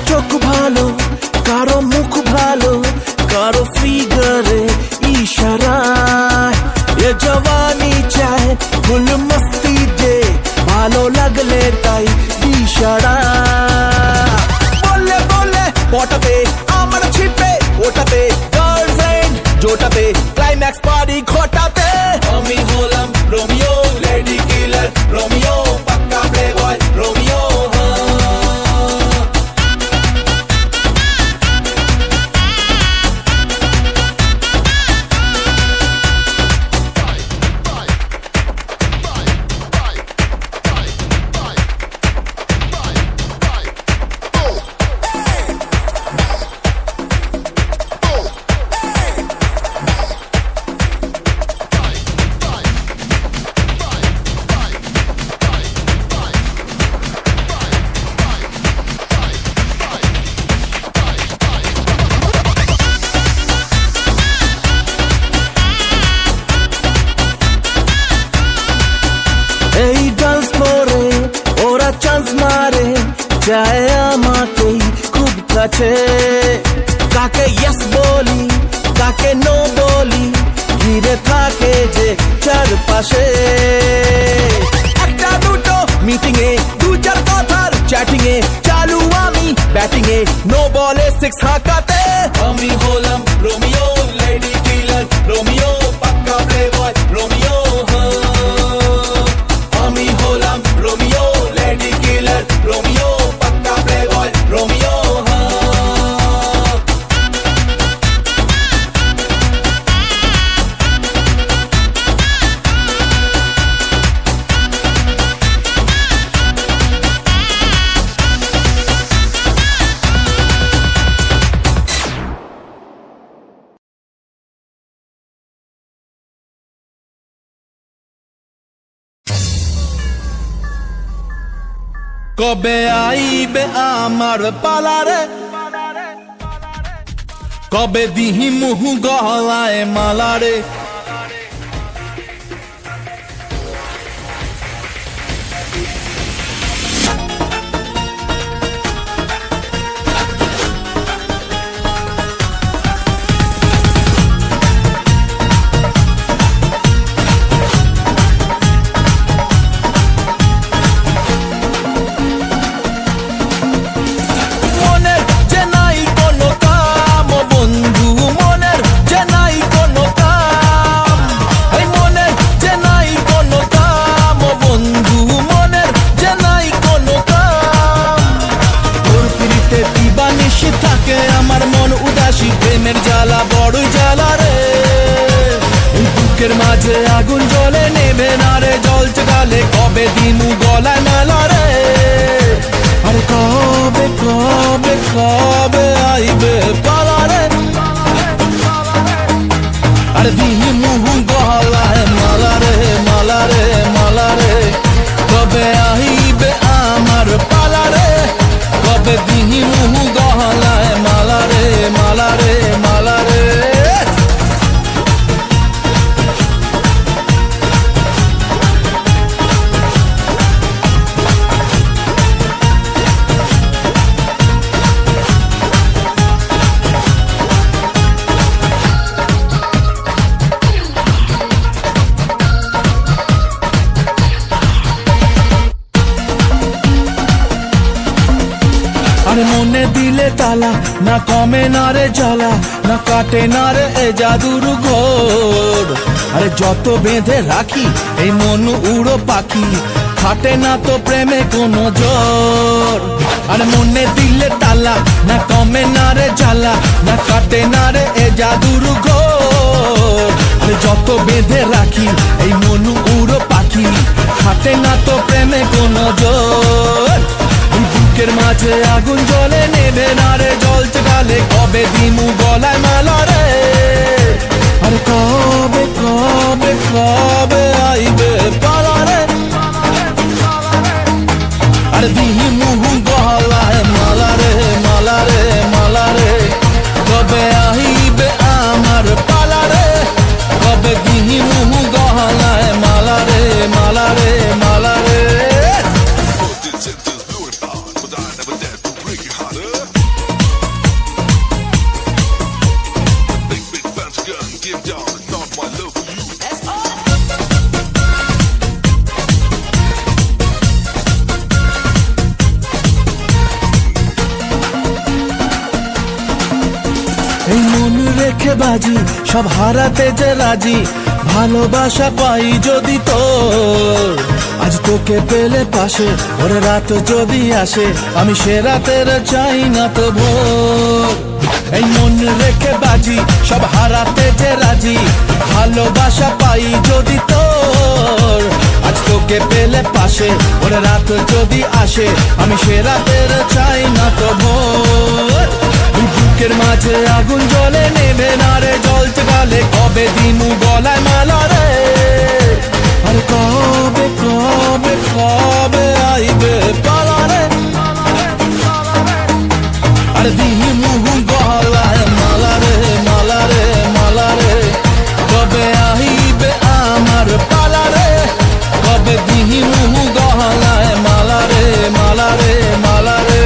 চোখ ভালো, কারো মুখ ভালো, কারো ফিগারে ইশারায় এ জওয়ানি চায় ফুল মস্তি দে, ভালো লাগলে তাই ইশারা বললে বললে পটাতে আমার ছিপে ওটাতে গার্লফ্রেন্ড জোটাতে ক্লাইম্যাক্স পার্টি ঘটাতে আমি হলাম রোমিও লেডি কিলার রোমিও পাক্কা প্লেবয় রোমিও এই ডান্স করে ওরা চান্স মারে যায় আমাকেই খুব কাছে কাকে ইয়েস বলি কাকে নো বলি ঘিরে থাকে যে চারপাশে একটা দুটো মিটিং এ দু চার কথার চ্যাটিং এ চালু আমি ব্যাটিং এ নো বলে সিক্স হাঁকাতে আমি হলাম রোমিও লেডি কিলার রোমিও পাক্কা প্লেবয় রোমিও আমি হলাম রোমিও লেডি কিলার রোমিও পাক্কা প্লেবয় রোমিও কবে আইবে আমার পালারে কবে দিহি মুহু গলায় মালারে আমার মন উদাসী প্রেমের জ্বালা বড়ই জ্বালা রে বুকের মাঝে আগুন জ্বলে নেবে না রে জ্বলছে গালে কবে দিমু গলায় মেলা রে আরে কবে কবে কবে আইবে পালা রে আরে দিমু গলায় মালা রে মালা রে মালা রে কবে আইবে আমার পালা রে কবে দিমু গলায় মালা রে মালা রে মালা রে আরে মনে দিলে তালা না কমে না রে জ্বালা না কাটে না রে এ জাদুর ঘোর আরে যত বেঁধে রাখি এই মন উড়ো পাখি খাটে না তো প্রেমে কোনো জোর আরে মনে দিলে তালা না কমে না রে জ্বালা না কাটে না রে এ জাদুর ঘোর আরে যত বেঁধে রাখি এই মন উড়ো পাখি খাটে না তো প্রেমে কোনো জোর বুকের মাঝে আগুন জ্বলে নেবে না রে জ্বলছে গালে কবে দিমু গলায় মালা রে আরে কবে কবে কবে আইবে পালা রে আরে দিমু গলায় মালা রে মালা রে মালা রে কবে আইবে আমার পালা রে কবে দিমু গলায় মালা রে মালা রে মালা রে This is fluid bound, but I never dare to break it harder. রেখে বাজি সব হারাতে যে রাজি, ভালোবাসা পাই যদি তোর। আজ তোকে পেলে পাশে ওরে রাত যদি আসে, আমি সে রাতের চাই না তো ভোর। এই মন রেখে বাজি সব হারাতে যে রাজি, ভালোবাসা পাই যদি তোর। আজ তোকে পেলে পাশে ওরে রাত যদি আসে, আমি সে রাতের চাই না তো ভোর। বুকের মাঝে আগুন জ্বলে নেবে না রে জ্বলতে গেলে, কবে দিনু গলায় মালা রে। আরে কবে কবে কবে আইবে পালা রে, আরে দিনু গলায় মালা রে মালা রে মালা রে। কবে আইবে আমার পালা রে, কবে দিনু গলায় মালা রে মালা রে মালা রে।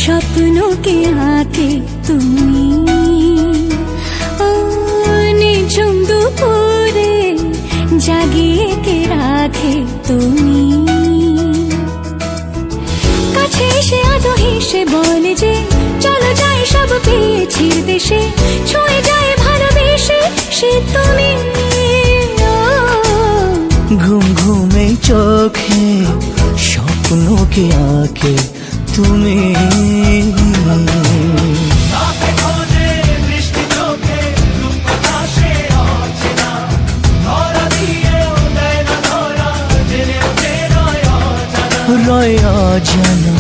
স্বপ্নों के आके তুমি নিঝুম দুপুরে জাগিয়ে কে রাখে তুমি। কাছে এসে আদো হেসে বলে যে চলো যাই সব পেয়েছি দেশে, ছুঁয়ে যায় ভালোবেসে সে তুমি। ঘুম ঘুমে চোখে স্বপ্নों के आके তুমি। রয় অজানা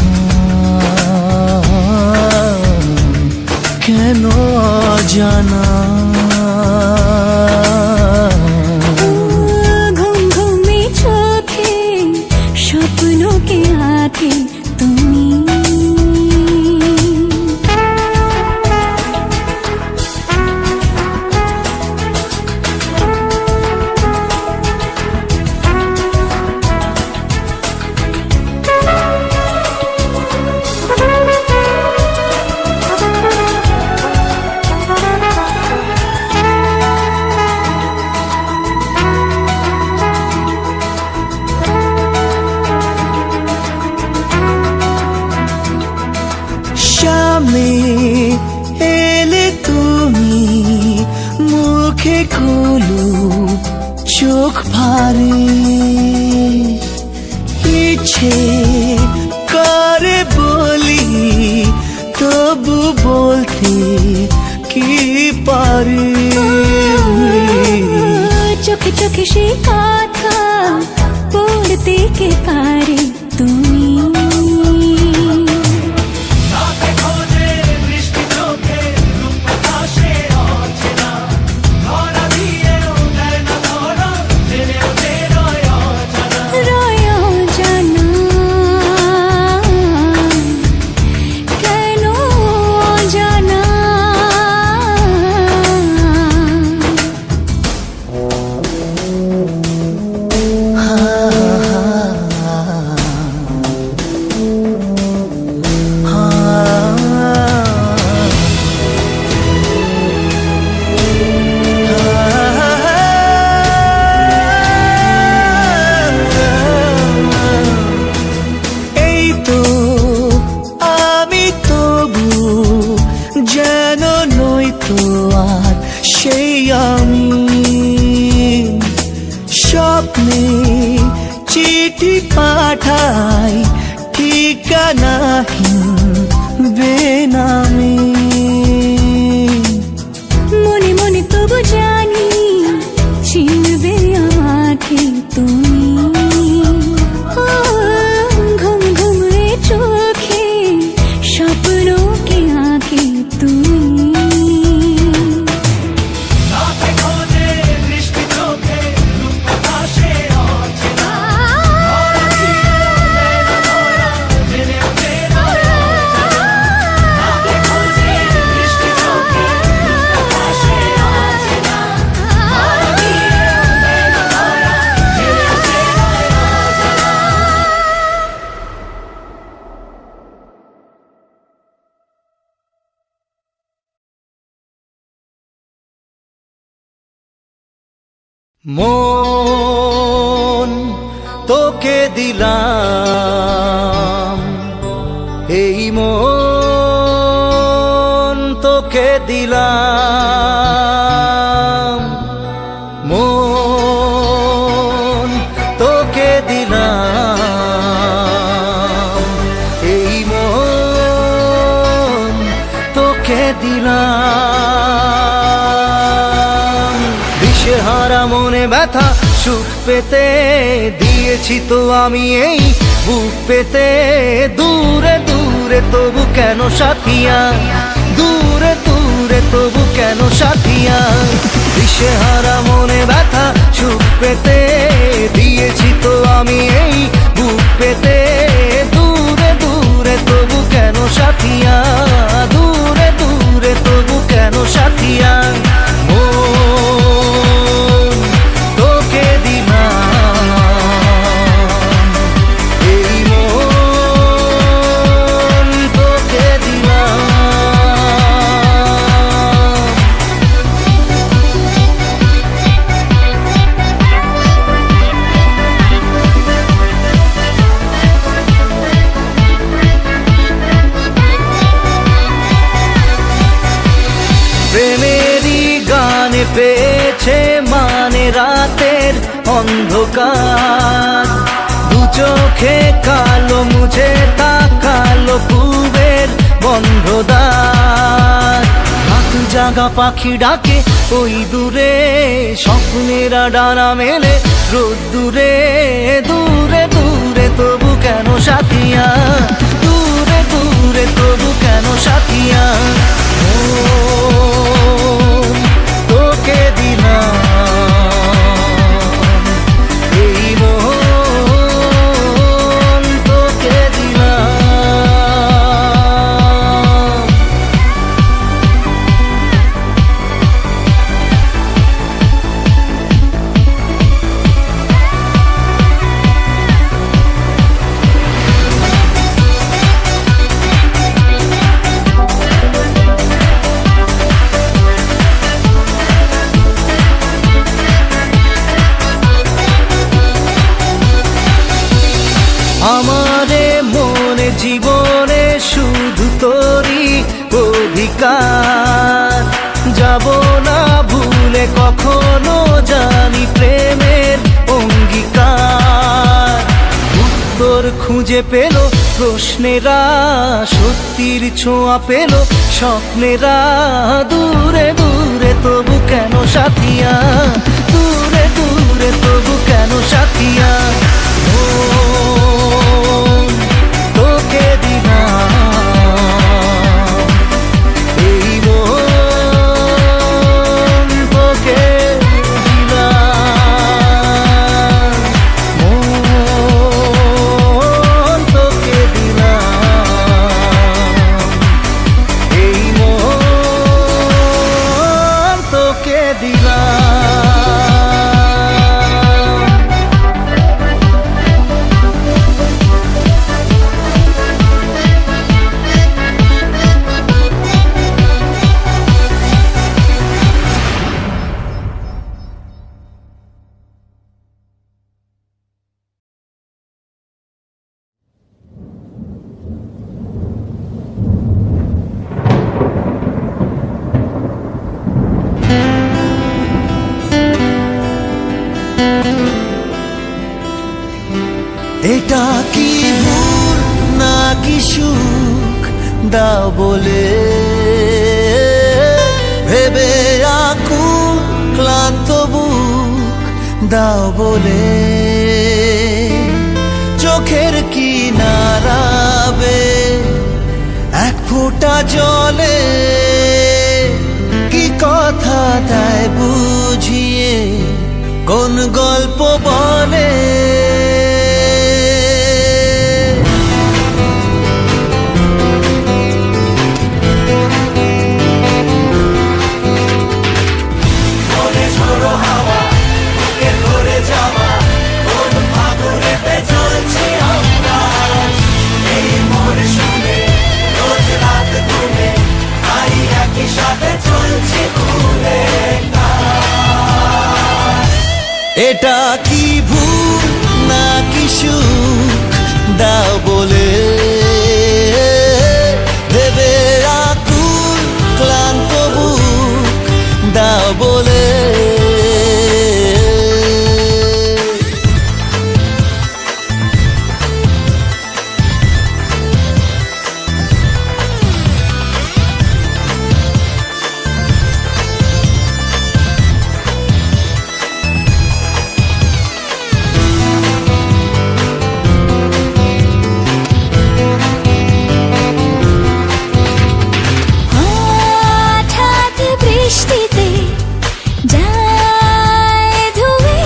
কেন অজানা, ঘুম ঘুমে চোখে স্বপ্নों के आके তুমি। সামনে এলে তুমি মুখে খোলো চোখ ভারে, ইচ্ছে করে বলি তবু বলতে কি পারি। চোখে চোখে সে কথা পড়তে কে পারে তুমি। সেই আমি স্বপ্নে চিঠি পাঠাই ঠিকানাহীন বেনামে। মনে মনে তবু জানি চিনবে মন তোকে দিলাম, এই মন তোকে দিলাম, মন তোকে দিলাম, এই মন তোকে দিলাম। দিশেহারা মনে ব্যথা সুখ পেতে দিয়েছি তো আমি এই বুক পেতে, দূরে দূরে তবু কেন সাথিয়া, দূরে দূরে তবু কেন সাথিয়া। দিশেহারা মনে ব্যথা সুখ পেতে দিয়েছি তো আমি এই বুক পেতে, দূরে দূরে তবু কেন সাথিয়া, দূরে দূরে তবু কেন সাথিয়া। মন তোকে দিলাম, এই মন তোকে দিলাম। প্রেমেরই গানে পেয়েছে মানে রাতের অন্ধকার, দু চোখে কালো মুছে তাকালো পূবের বন্ধ দ্বার। হাত জাগা পাখি ডাকে ওই দূরে, স্বপ্নেরা ডানা মেলে রোদ্দুরে, দূরে দূরে তবু কেন সাথিয়া, দূরে দূরে তবু কেন সাথিয়া। মন তোকে দিলাম, এই মন তোকে দিলাম। আমারে মনে জীবনে শুধু তোরই অধিকার, যাব না ভুলে কখনো জানি প্রেমের অঙ্গীকার। উত্তর খুঁজে পেল প্রশ্নেরা, সত্যির ছোঁয়া পেল স্বপ্নেরা, দূরে দূরে তবু কেন সাথিয়া, দূরে দূরে তবু কেন সাথিয়া। মন তোকে দিলাম, এই মন তোকে দিলাম, মন তোকে দিলাম, এই মন তোকে দিলাম। এটা কি ভুল নাকি সুখ দাও বলে, ভেবে আকুল ক্লান্ত বুক দাও বলে, চোখের কিনারাবে এক ফোঁটা জলে, কি কথা তাই বুঝিয়ে কোন গল্প বলে। এটা কি ভুল নাকি সুখ দাও বলে, ভেবে আকুল ক্লান্ত বুক দাও বলে। হঠাৎ বৃষ্টিতে যায় ধুয়ে,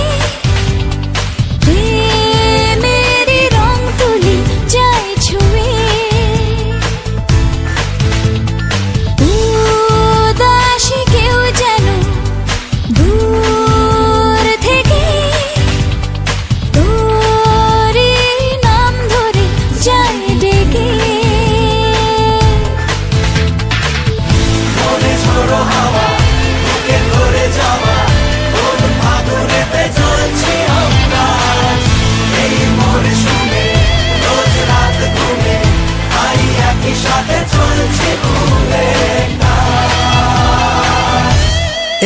প্রেমেরই রং তুলি যায় ছুঁয়ে। উদাসী কেউ যেন দূর থেকে তোরই নাম ধরে যায় ডেকে।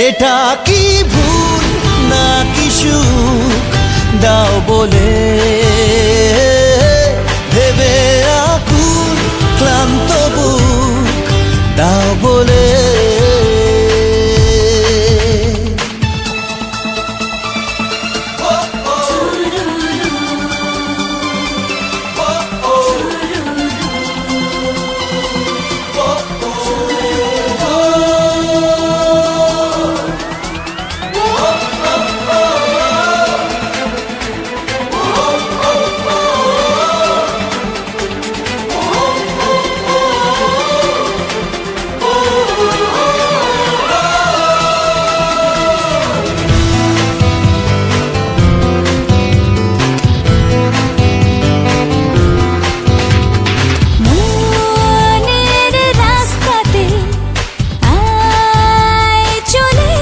এটা কি ভুল নাকি সুখ দাও বলে, ভেবে আকুল ক্লান্ত বুক দাও বলে। মনের রাস্তাতে আয় চলে,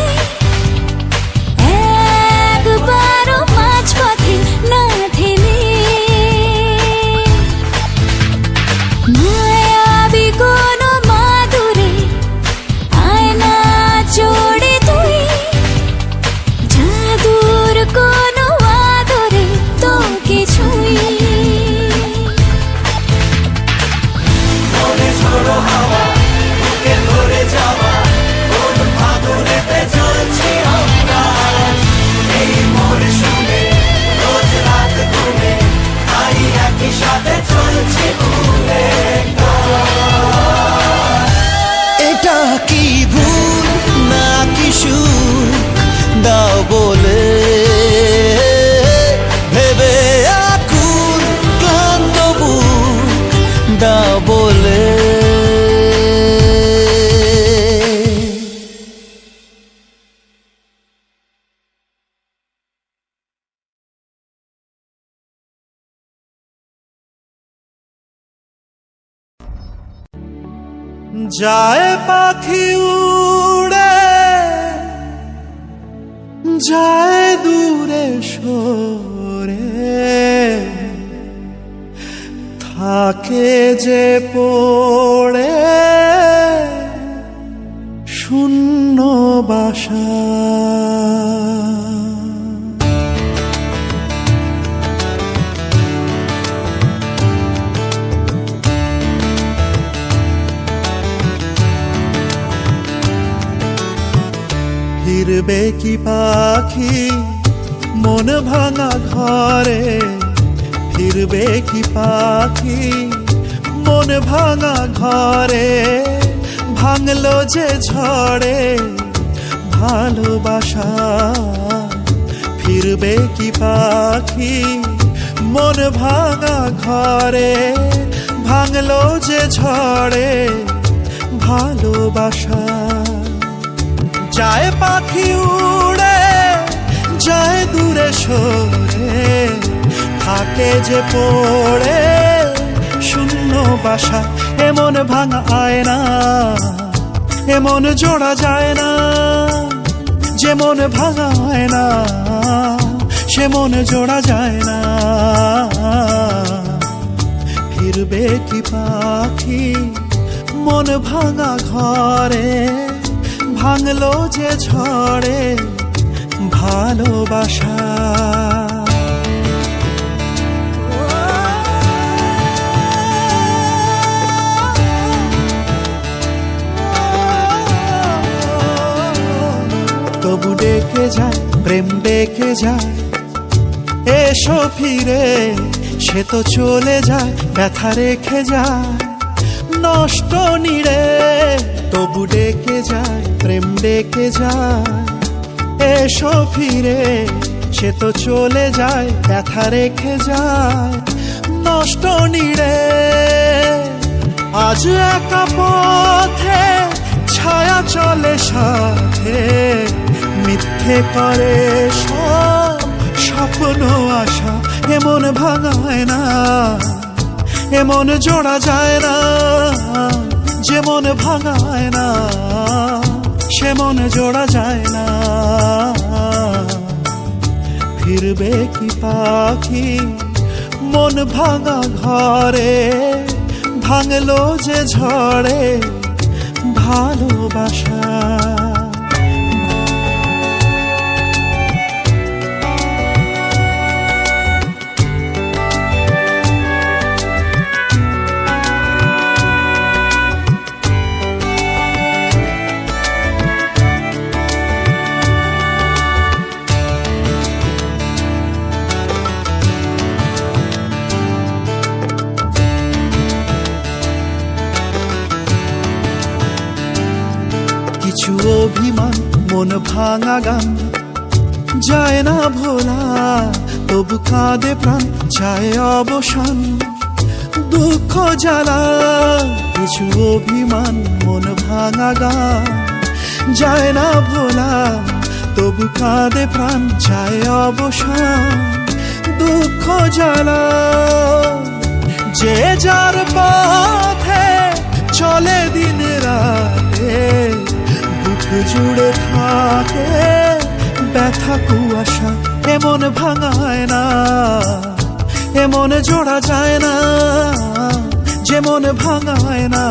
একবারও মাঝপথে না থেমে। মায়াবী কোনো মাদুরে আয়না জোড়ে তুই, জাদুর কোনো আদরে তোকে ছুঁই। এটা কি ভুল নাকি সুখ দাও বলে, ভেবে আকুল ক্লান্ত বুক দাও বলে। যায় পাখি উড়ে, যায় দূরে সরে, থাকে যে পড়ে শূন্য বাসা। ফিরবে কি পাখি মন ভাঙা ঘরে, ফিরবে কি পাখি মন ভাঙা ঘরে, ভাঙলো যে ঝড়ে ভালোবাসা। ফিরবে কি পাখি মন ভাঙা ঘরে, ভাঙলো যে ঝড়ে ভালোবাসা। যায় পাখি উড়ে, যায় দূরে সরে, থাকে যে পড়ে শূন্য বাসা। এমন ভাঙা আয়না, এমন জোড়া যায় না, যেমন ভাঙা আয়না সে মন জোড়া যায় না। ফিরবে কি পাখি মন ভাঙা ঘরে, ভাঙলো যে ঝড়ে ভালোবাসা। তবু ডেকে যায় প্রেম ডেকে যায়, এসো ফিরে সে তো চলে যায় ব্যথা রেখে যায় নষ্ট নীড়ে। তবু ডেকে যায় প্রেম ডেকে যায়, এসো ফিরে সে তো চলে যায় ব্যথা রেখে যায় নষ্ট নীড়ে। আজ একা পথে ছায়া চলে সাথে, মিথ্যে করে সব স্বপ্ন আশা। এমন ভাঙায় না, এমন জোড়া যায় না, যেমন ভাঙায় না সে মন জোড়া যায় না। ফিরবে কি পাখি মন ভাঙা ঘরে, ভাঙলো যে ঝড়ে ভালোবাসা। কিছু অভিমান মন ভাঙা গান যায় না ভোলা, তবু কাঁদে প্রাণ চায় অবসান দুঃখ জ্বালা। কিছু অভিমান মন ভাঙা গান যায় না ভোলা, তবু কাঁদে প্রাণ চায় অবসান দুঃখ জ্বালা। যে যার পথে চলে দিন রাতে, বুক জুড়ে থাকে ব্যথা কুয়াশা। এমন ভাঙায় না, এমন জোড়া যায় না, যেমন ভাঙায় না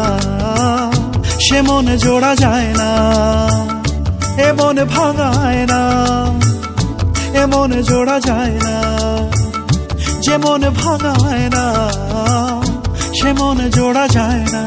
সে মন জোড়া যায় না। এমন ভাঙায় না, এমন জোড়া যায় না, যেমন ভাঙায় না সে মন জোড়া যায় না।